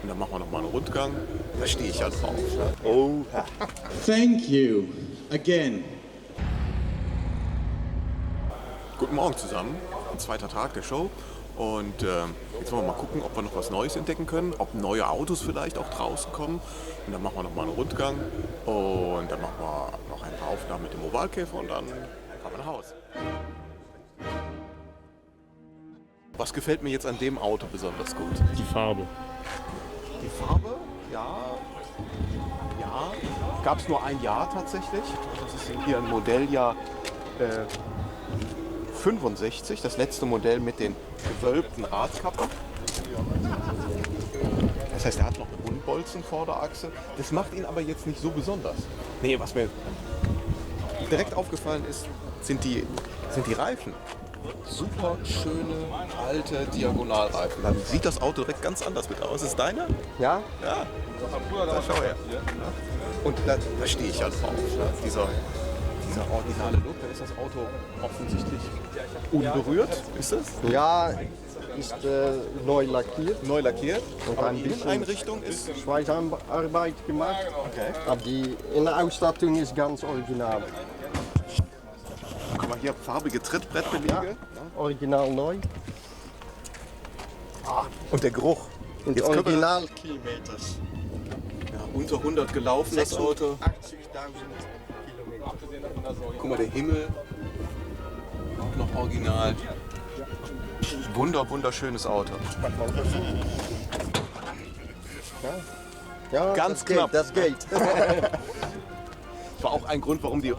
dann machen wir nochmal einen Rundgang. Da stehe ich ja drauf. Ne? Oh. Thank you. Again. Guten Morgen zusammen. Zweiter Tag der Show. Und jetzt wollen wir mal gucken, ob wir noch was Neues entdecken können. Ob neue Autos vielleicht auch draußen kommen. Und dann machen wir nochmal einen Rundgang. Und dann machen wir noch ein paar Aufnahmen mit dem Ovalkäfer und dann fahren wir nach Hause. Was gefällt mir jetzt an dem Auto besonders gut? Die Farbe. Die Farbe, ja. Ja, gab es nur ein Jahr tatsächlich. Das ist hier ein Modelljahr 65, das letzte Modell mit den gewölbten Radkappen. Das heißt, er hat noch eine Rundbolzen-Vorderachse. Das macht ihn aber jetzt nicht so besonders. Nee, was mir direkt aufgefallen ist, sind die Reifen. Super schöne, alte Diagonalreifen. Dann sieht das Auto direkt ganz anders mit aus. Ist es deiner? Ja? Ja. Da schau her. Und da stehe ich ja drauf. Ne? Dieser originale Look, da ist das Auto offensichtlich unberührt. Ist es? Ja, ist neu lackiert. Neu lackiert. Und Aber ein die bisschen Inneneinrichtung ist... Schweißarbeit gemacht. Okay. Aber die Innenausstattung ist ganz original. Guck mal hier, farbige Trittbrettbelege. Ja, original neu. Und der Geruch. Und Jetzt können wir- original Kilometers. Ja, unter 100 gelaufen, das Auto. 86.000 Kilometer. Guck mal, der Himmel. Auch noch original. Wunderschönes Auto. Ja, Ganz das knapp. Geht, das geht. Das war auch ein Grund, warum die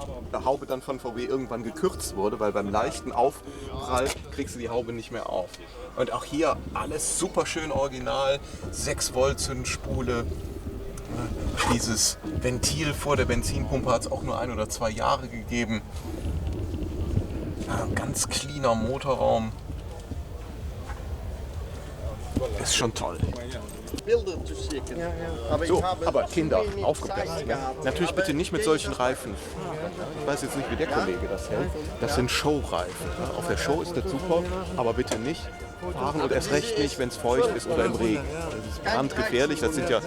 Haube dann von VW irgendwann gekürzt wurde, weil beim leichten Aufprall kriegst du die Haube nicht mehr auf. Und auch hier alles super schön original, 6 Volt Zündspule. Dieses Ventil vor der Benzinpumpe hat es auch nur 1 oder 2 Jahre gegeben. Ganz cleaner Motorraum. Ist schon toll. Bilder zu schicken. Ja, ja. So, aber Kinder, aufgepasst. Ne? Natürlich bitte nicht mit solchen Reifen. Ich weiß jetzt nicht, wie der Kollege das hält. Das sind Showreifen. Ne? Auf der Show ist das super, aber bitte nicht fahren und erst recht nicht, wenn es feucht ist oder im Regen. Das ist brandgefährlich. Das sind ja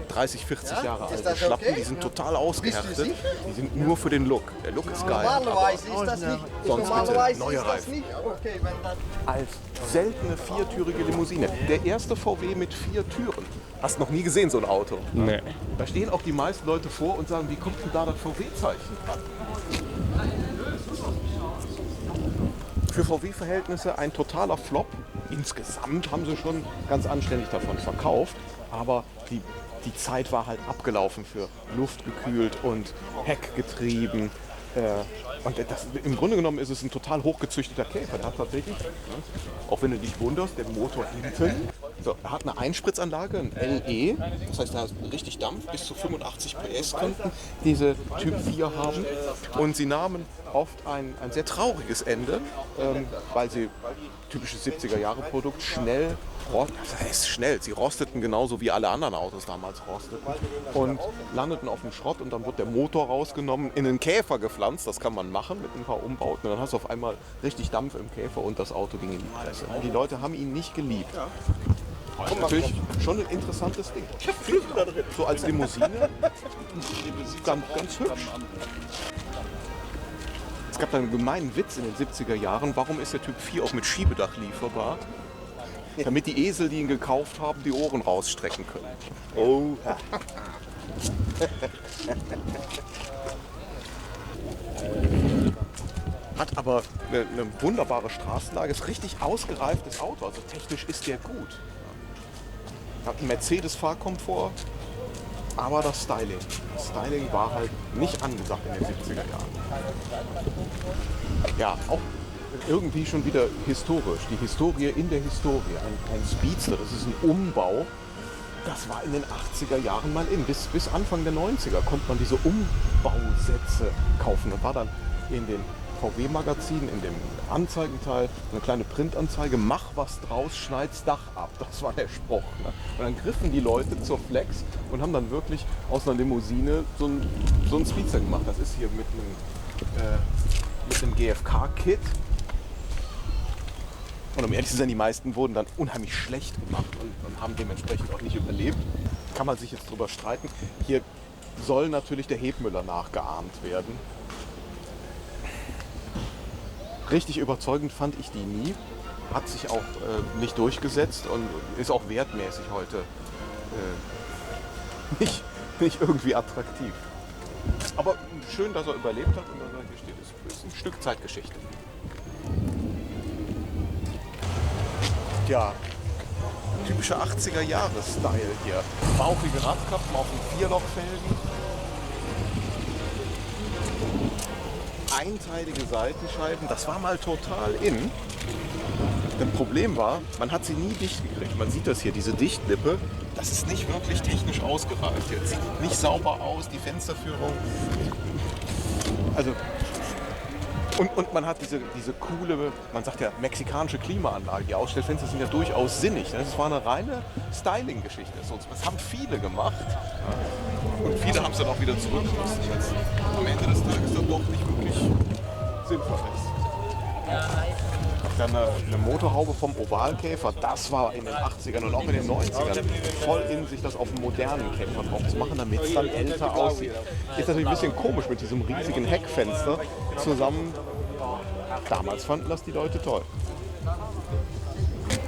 30, 40 Jahre alte Schlappen. Die sind total ausgehärtet. Die sind nur für den Look. Der Look ist geil. Normalerweise ist das nicht. Sonst Normalerweise bitte neue ist das Reifen. nicht. Okay, wenn das Als seltene viertürige Limousine. Der erste VW mit 4 Türen. Hast noch nie gesehen, so ein Auto. Nee. Da stehen auch die meisten Leute vor und sagen, wie kommt denn da das VW-Zeichen dran? Für VW-Verhältnisse ein totaler Flop. Insgesamt haben sie schon ganz anständig davon verkauft. Aber die Zeit war halt abgelaufen für luftgekühlt und heckgetrieben. Und im Grunde genommen ist es ein total hochgezüchteter Käfer. Der hat tatsächlich, auch wenn du dich wunderst, der Motor hinten. So, er hat eine Einspritzanlage, ein LE. Das heißt, er hat richtig Dampf. Bis zu 85 PS konnten diese Typ 4 haben. Und sie nahmen oft ein sehr trauriges Ende, weil sie typisches 70er-Jahre-Produkt schnell. Das heißt schnell, sie rosteten genauso wie alle anderen Autos damals rosteten und landeten auf dem Schrott und dann wurde der Motor rausgenommen, in einen Käfer gepflanzt, das kann man machen mit ein paar Umbauten und dann hast du auf einmal richtig Dampf im Käfer und das Auto ging in die Presse. Und die Leute haben ihn nicht geliebt. Natürlich schon ein interessantes Ding. So als Limousine, ganz hübsch. Es gab einen gemeinen Witz in den 70er Jahren, warum ist der Typ 4 auch mit Schiebedach lieferbar? Damit die Esel, die ihn gekauft haben, die Ohren rausstrecken können. Oh. Hat aber eine wunderbare Straßenlage, ist richtig ausgereiftes Auto, also technisch ist der gut. Hat einen Mercedes-Fahrkomfort, aber das Styling war halt nicht angesagt in den 70er Jahren. Ja, auch irgendwie schon wieder historisch. Die Historie in der Historie. Ein Speedster, das ist ein Umbau. Das war in den 80er Jahren mal in. Bis Anfang der 90er konnte man diese Umbausätze kaufen. Und war dann in den VW-Magazinen, in dem Anzeigenteil, eine kleine Printanzeige, mach was draus, schneid's Dach ab. Das war der Spruch. Ne? Und dann griffen die Leute zur Flex und haben dann wirklich aus einer Limousine so einen Speedster gemacht. Das ist hier mit einem GFK-Kit. Und um ehrlich zu sein, die meisten wurden dann unheimlich schlecht gemacht und haben dementsprechend auch nicht überlebt. Kann man sich jetzt drüber streiten. Hier soll natürlich der Hebmüller nachgeahmt werden. Richtig überzeugend fand ich die nie. Hat sich auch nicht durchgesetzt und ist auch wertmäßig heute nicht irgendwie attraktiv. Aber schön, dass er überlebt hat und dass er hier steht. Das ist ein Stück Zeitgeschichte. Ja, typischer 80er-Jahres-Style hier. Bauchige Radkappen auf den Vierlochfelgen. Einteilige Seitenscheiben, das war mal total in. Das Problem war, man hat sie nie dicht gekriegt. Man sieht das hier, diese Dichtlippe, das ist nicht wirklich technisch ausgereift. Jetzt sieht nicht sauber aus, die Fensterführung. Also, und man hat diese coole, man sagt ja mexikanische Klimaanlage. Die Ausstellfenster sind ja durchaus sinnig. Das war eine reine Styling-Geschichte. Das haben viele gemacht. Und viele haben es dann auch wieder zurückgelassen. Am Ende des Tages dann doch nicht wirklich sinnvoll ist. Dann eine Motorhaube vom Ovalkäfer, das war in den 80ern und auch in den 90ern voll in, sich das auf einen modernen Käfer drauf zu machen, damit es dann älter aussieht. Ist natürlich ein bisschen komisch mit diesem riesigen Heckfenster zusammen. Damals fanden das die Leute toll.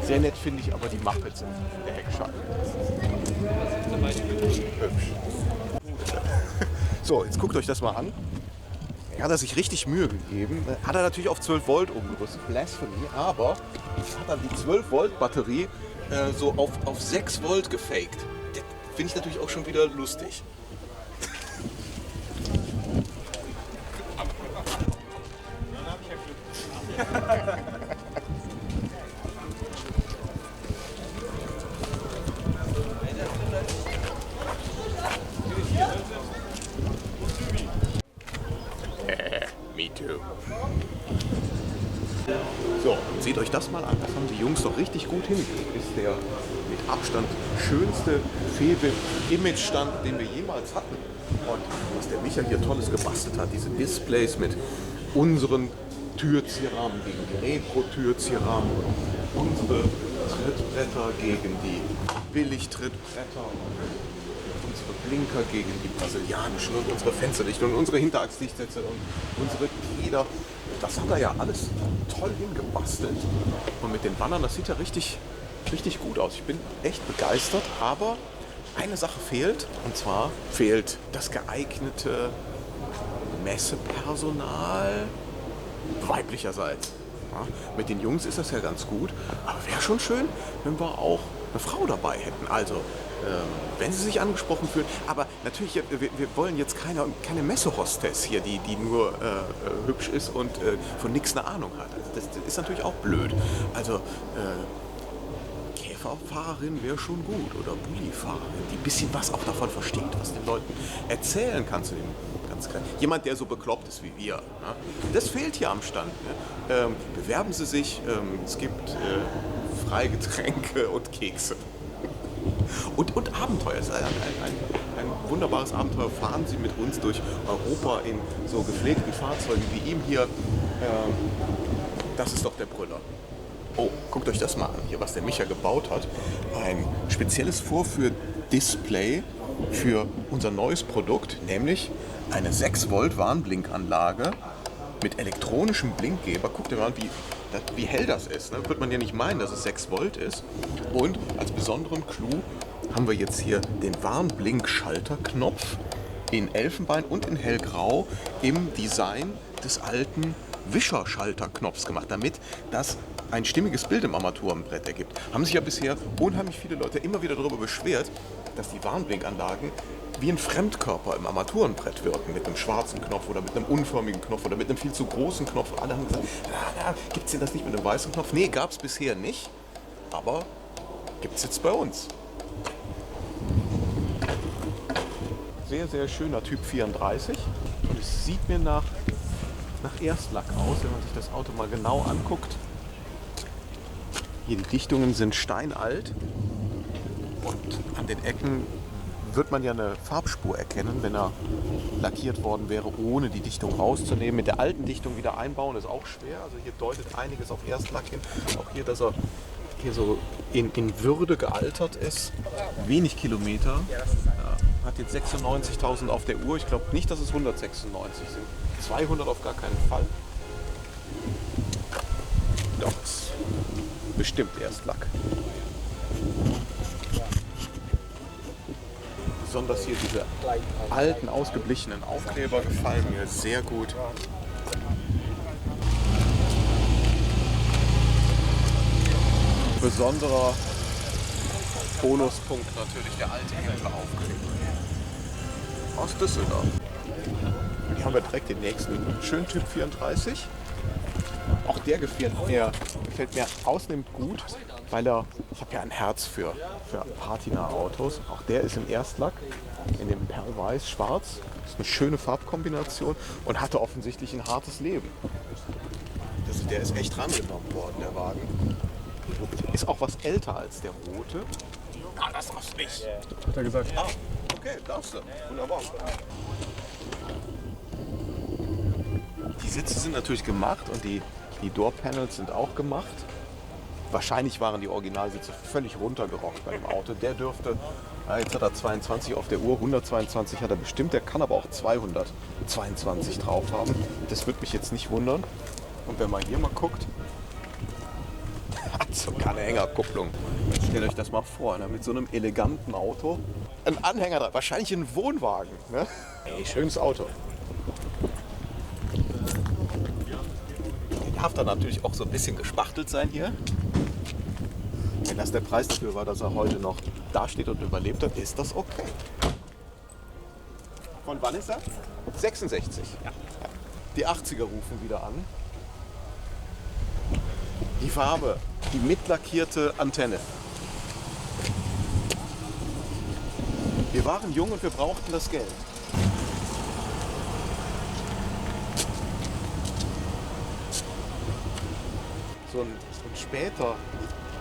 Sehr nett finde ich aber die Muppets in der Heckscheibe. Hübsch. So, jetzt guckt euch das mal an. Er hat sich richtig Mühe gegeben. Hat er natürlich auf 12 Volt umgerüstet, Blasphemy, aber hat dann die 12 Volt Batterie so auf 6 Volt gefaked. Das finde ich natürlich auch schon wieder lustig. Me too. So, seht euch das mal an. Das haben die Jungs doch richtig gut hingekriegt. Ist der mit Abstand schönste Fewe-Image-Stand, den wir jemals hatten. Und was der Micha hier Tolles gebastelt hat, diese Displays mit unseren Türzierrahmen gegen die Repro-Türzierrahmen, unsere Trittbretter gegen die Billig-Trittbretter, unsere Blinker gegen die brasilianischen und unsere Fensterlichter und unsere Hinterachslichtsätze und unsere Keder. Das hat er ja alles toll hingebastelt. Und mit den Bannern, das sieht ja richtig gut aus. Ich bin echt begeistert, aber eine Sache fehlt. Und zwar fehlt das geeignete Messepersonal weiblicherseits. Ja, mit den Jungs ist das ja ganz gut, aber wäre schon schön, wenn wir auch eine Frau dabei hätten. Also, wenn sie sich angesprochen fühlen. Aber natürlich, wir wollen jetzt keine Messehostess hier, die nur hübsch ist und von nichts eine Ahnung hat. Also das ist natürlich auch blöd. Also, Käferfahrerin wäre schon gut oder Bullifahrerin, die ein bisschen was auch davon versteht, was den Leuten erzählen kann zu dem ganz kleinen. Jemand, der so bekloppt ist wie wir. Ne? Das fehlt hier am Stand. Ne? Bewerben Sie sich, es gibt Freigetränke und Kekse. Und Abenteuer. Es ist ein wunderbares Abenteuer. Fahren Sie mit uns durch Europa in so gepflegten Fahrzeugen wie ihm hier. Das ist doch der Brüller. Oh, guckt euch das mal an, hier, was der Micha gebaut hat. Ein spezielles Vorführ-Display für unser neues Produkt, nämlich eine 6 Volt Warnblinkanlage mit elektronischem Blinkgeber. Guckt dir mal an, wie hell das ist. Ne? Wird man ja nicht meinen, dass es 6 Volt ist. Und als besonderen Clou haben wir jetzt hier den Warnblink-Schalterknopf in Elfenbein und in hellgrau im Design des alten Wischerschalterknopfs gemacht, damit das ein stimmiges Bild im Armaturenbrett ergibt. Haben sich ja bisher unheimlich viele Leute immer wieder darüber beschwert, dass die Warnblinkanlagen wie ein Fremdkörper im Armaturenbrett wirken, mit einem schwarzen Knopf oder mit einem unförmigen Knopf oder mit einem viel zu großen Knopf. Alle haben gesagt, gibt es denn das nicht mit einem weißen Knopf? Nee, gab es bisher nicht, aber gibt es jetzt bei uns. Sehr, sehr schöner Typ 34 und es sieht mir nach Erstlack aus, wenn man sich das Auto mal genau anguckt. Hier die Dichtungen sind steinalt und an den Ecken wird man ja eine Farbspur erkennen, wenn er lackiert worden wäre, ohne die Dichtung rauszunehmen. Mit der alten Dichtung wieder einbauen ist auch schwer. Also hier deutet einiges auf Erstlack hin. Auch hier, dass er hier so in Würde gealtert ist. Wenig Kilometer. Ja, hat jetzt 96.000 auf der Uhr. Ich glaube nicht, dass es 196 sind. 200 auf gar keinen Fall. Doch, ist bestimmt Erstlack. Besonders hier diese alten, ausgeblichenen Aufkleber gefallen mir sehr gut. Besonderer Bonuspunkt natürlich der alte Händleraufkleber aus Düsseldorf. Hier haben wir direkt den nächsten. Schön Typ 34. Auch der gefällt mir ausnehmend gut, weil ich habe ja ein Herz für Patina-Autos. Auch der ist im Erstlack, in dem Perlweiß-Schwarz. Das ist eine schöne Farbkombination und hatte offensichtlich ein hartes Leben. Der ist echt rangenommen worden, der Wagen. Ist auch was älter als der rote. Ah, das darfst du nicht. Hat er gesagt. Ah, okay, darfst du. Wunderbar. Die Sitze sind natürlich gemacht und die Door-Panels sind auch gemacht. Wahrscheinlich waren die Originalsitze völlig runtergerockt bei dem Auto. Der dürfte, jetzt hat er 22 auf der Uhr, 122 hat er bestimmt. Der kann aber auch 222 drauf haben. Das würde mich jetzt nicht wundern. Und wenn man hier mal guckt, hat sogar eine Hängerkupplung. Stellt euch das mal vor, ne? Mit so einem eleganten Auto. Ein Anhänger da, wahrscheinlich ein Wohnwagen. Ne? Ey, schönes Auto. Darf dann natürlich auch so ein bisschen gespachtelt sein hier. Wenn das der Preis dafür war, dass er heute noch dasteht und überlebt hat, ist das okay. Von wann ist er? 66. Ja. Die 80er rufen wieder an. Die Farbe, die mitlackierte Antenne. Wir waren jung und wir brauchten das Geld. So ein später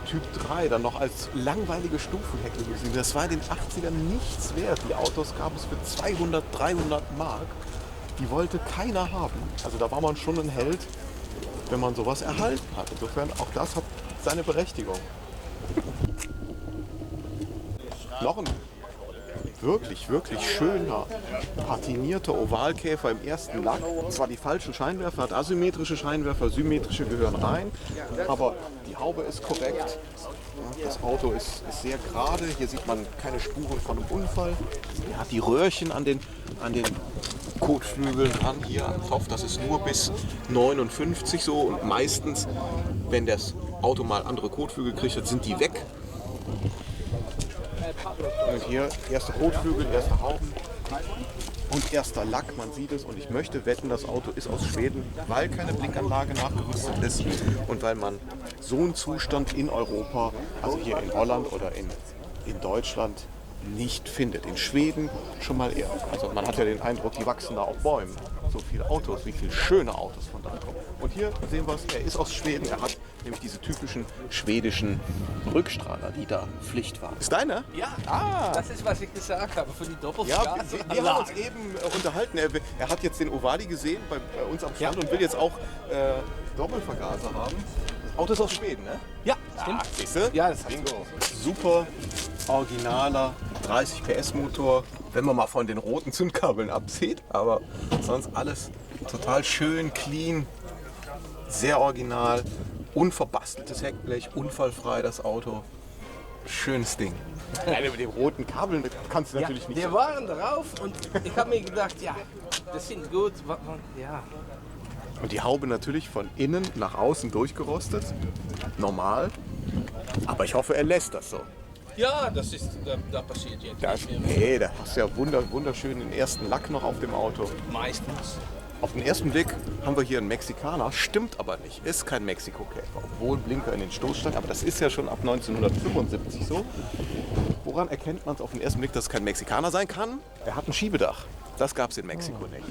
Typ 3 dann noch als langweilige Stufenheckle gesehen. Das war in den 80ern nichts wert. Die Autos gab es für 200, 300 Mark. Die wollte keiner haben. Also da war man schon ein Held, wenn man sowas erhalten hat. Insofern auch das hat seine Berechtigung. Noch ein wirklich, wirklich schöner, patinierter Ovalkäfer im ersten Lack. Zwar die falschen Scheinwerfer, hat asymmetrische Scheinwerfer, symmetrische gehören rein, aber die Haube ist korrekt. Das Auto ist sehr gerade. Hier sieht man keine Spuren von einem Unfall. Er hat die Röhrchen an den Kotflügeln dran. Hier am Topf, das ist nur bis 59 so. Und meistens, wenn das Auto mal andere Kotflügel kriegt, sind die weg. Und hier erste Kotflügel, erste Hauben und erster Lack, man sieht es. Und ich möchte wetten, das Auto ist aus Schweden, weil keine Blinkanlage nachgerüstet ist und weil man so einen Zustand in Europa, also hier in Holland oder in Deutschland, nicht findet. In Schweden schon mal eher. Also man hat ja den Eindruck, die wachsen da auf Bäumen. So viele Autos, wie viele schöne Autos von da kommen. Und hier sehen wir es, er ist aus Schweden. Er hat nämlich diese typischen schwedischen Rückstrahler, die da Pflicht waren. Ist deine? Ja, das ist, was ich gesagt habe, für die Ja, Doppelstraße. wir haben uns eben unterhalten. Er hat jetzt den Ovali gesehen bei uns am Stand und will jetzt auch Doppelvergaser haben. Das Auto ist aus Schweden, ne? Ja, stimmt. Siehst du? Ja, das Bingo. Super originaler 30 PS Motor, wenn man mal von den roten Zündkabeln absieht, aber sonst alles total schön, clean, sehr original, unverbasteltes Heckblech, unfallfrei das Auto. Schönes Ding. Nein, mit den roten Kabeln kannst du natürlich nicht. Die waren drauf und ich habe mir gedacht, ja, das sind gut. Ja. Und die Haube natürlich von innen nach außen durchgerostet. Normal. Aber ich hoffe, er lässt das so. Ja, das ist, da passiert jetzt nicht mehr. Nee, da hast du ja wunderschön den ersten Lack noch auf dem Auto. Meistens. Auf den ersten Blick haben wir hier einen Mexikaner, stimmt aber nicht. Ist kein Mexiko-Käfer, obwohl Blinker in den Stoßstangen, aber das ist ja schon ab 1975 so. Woran erkennt man es auf den ersten Blick, dass es kein Mexikaner sein kann? Er hat ein Schiebedach. Das gab es in Mexiko nicht.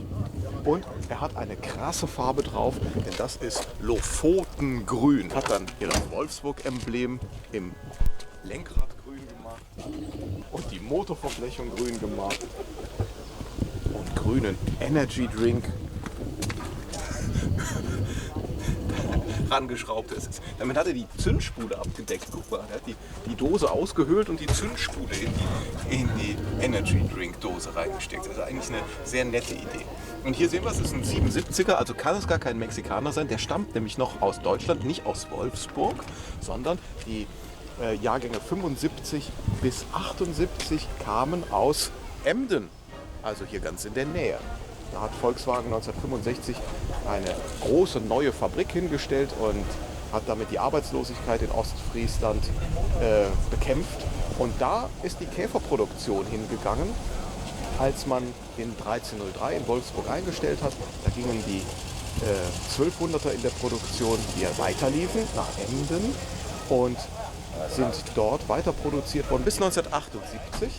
Und er hat eine krasse Farbe drauf, denn das ist Lofotengrün. Hat dann hier das Wolfsburg-Emblem im Lenkradgrün gemacht. Und die Motorverblechung grün gemacht. Und grünen Energy Drink rangeschraubt ist. Damit hat er die Zündspule abgedeckt. Guck mal, er hat die Dose ausgehöhlt und die Zündspule in die Energy Drink Dose reingesteckt. Also eigentlich eine sehr nette Idee. Und hier sehen wir, es ist ein 77er, also kann es gar kein Mexikaner sein. Der stammt nämlich noch aus Deutschland, nicht aus Wolfsburg, sondern die Jahrgänge 75 bis 78 kamen aus Emden, also hier ganz in der Nähe. Da hat Volkswagen 1965 eine große neue Fabrik hingestellt und hat damit die Arbeitslosigkeit in Ostfriesland bekämpft. Und da ist die Käferproduktion hingegangen, als man den 1303 in Wolfsburg eingestellt hat. Da gingen die 1200er in der Produktion, die ja weiterliefen, nach Emden und sind dort weiter produziert worden bis 1978.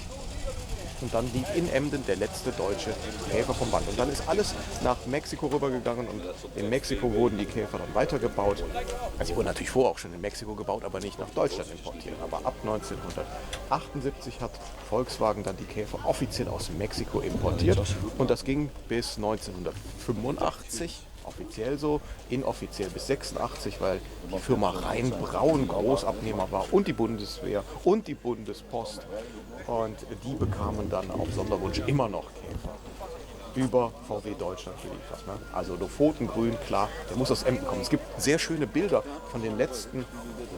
Und dann lief in Emden der letzte deutsche Käfer vom Band. Und dann ist alles nach Mexiko rübergegangen und in Mexiko wurden die Käfer dann weitergebaut. Also sie wurden natürlich vorher auch schon in Mexiko gebaut, aber nicht nach Deutschland importiert. Aber ab 1978 hat Volkswagen dann die Käfer offiziell aus Mexiko importiert. Und das ging bis 1985. Offiziell so, inoffiziell bis 86, weil die Firma Rhein-Braun Großabnehmer war und die Bundeswehr und die Bundespost. Und die bekamen dann auf Sonderwunsch immer noch Käfer über VW Deutschland geliefert. Ne? Also Lofotengrün, klar, der muss aus Emden kommen. Es gibt sehr schöne Bilder von den letzten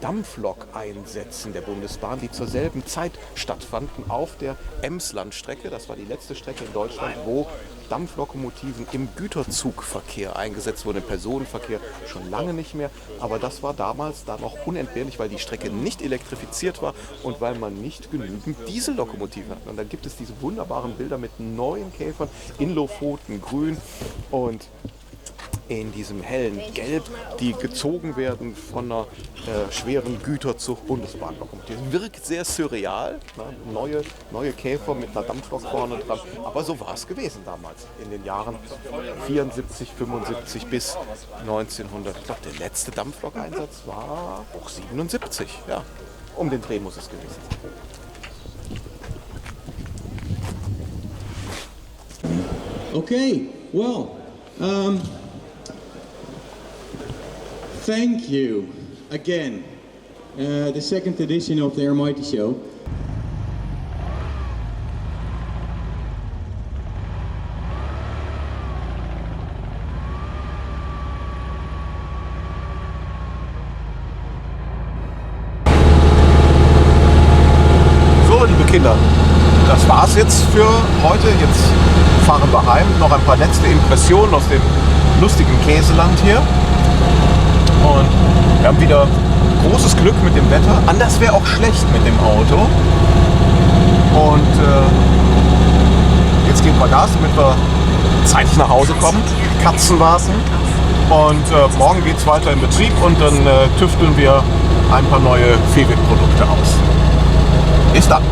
Dampflok-Einsätzen der Bundesbahn, die zur selben Zeit stattfanden auf der Emslandstrecke. Das war die letzte Strecke in Deutschland, wo Dampflokomotiven im Güterzugverkehr eingesetzt wurden, im Personenverkehr schon lange nicht mehr. Aber das war damals da noch unentbehrlich, weil die Strecke nicht elektrifiziert war und weil man nicht genügend Diesellokomotiven hatte. Und dann gibt es diese wunderbaren Bilder mit neuen Käfern in Lofoten grün und in diesem hellen Gelb, die gezogen werden von einer schweren Güterzug-Bundesbahnlokomotive. Wirkt sehr surreal, ne? Neue Käfer mit einer Dampflok vorne dran, aber so war es gewesen damals, in den Jahren 74, 75 bis 1900. Ich glaube, der letzte Dampflok-Einsatz war auch 77, ja, um den Dreh muss es gewesen sein. Okay, well, thank you again. The second edition of the Air Mighty Show. So, liebe Kinder, das war's jetzt für heute. Jetzt fahren wir heim. Noch ein paar letzte Impressionen aus dem lustigen Käseland hier. Und wir haben wieder großes Glück mit dem Wetter. Anders wäre auch schlecht mit dem Auto. Und jetzt geben wir Gas, damit wir zeitig nach Hause kommen. Katzen warten. Und morgen geht es weiter in Betrieb und dann tüfteln wir ein paar neue Fewig-Produkte aus. Bis dann.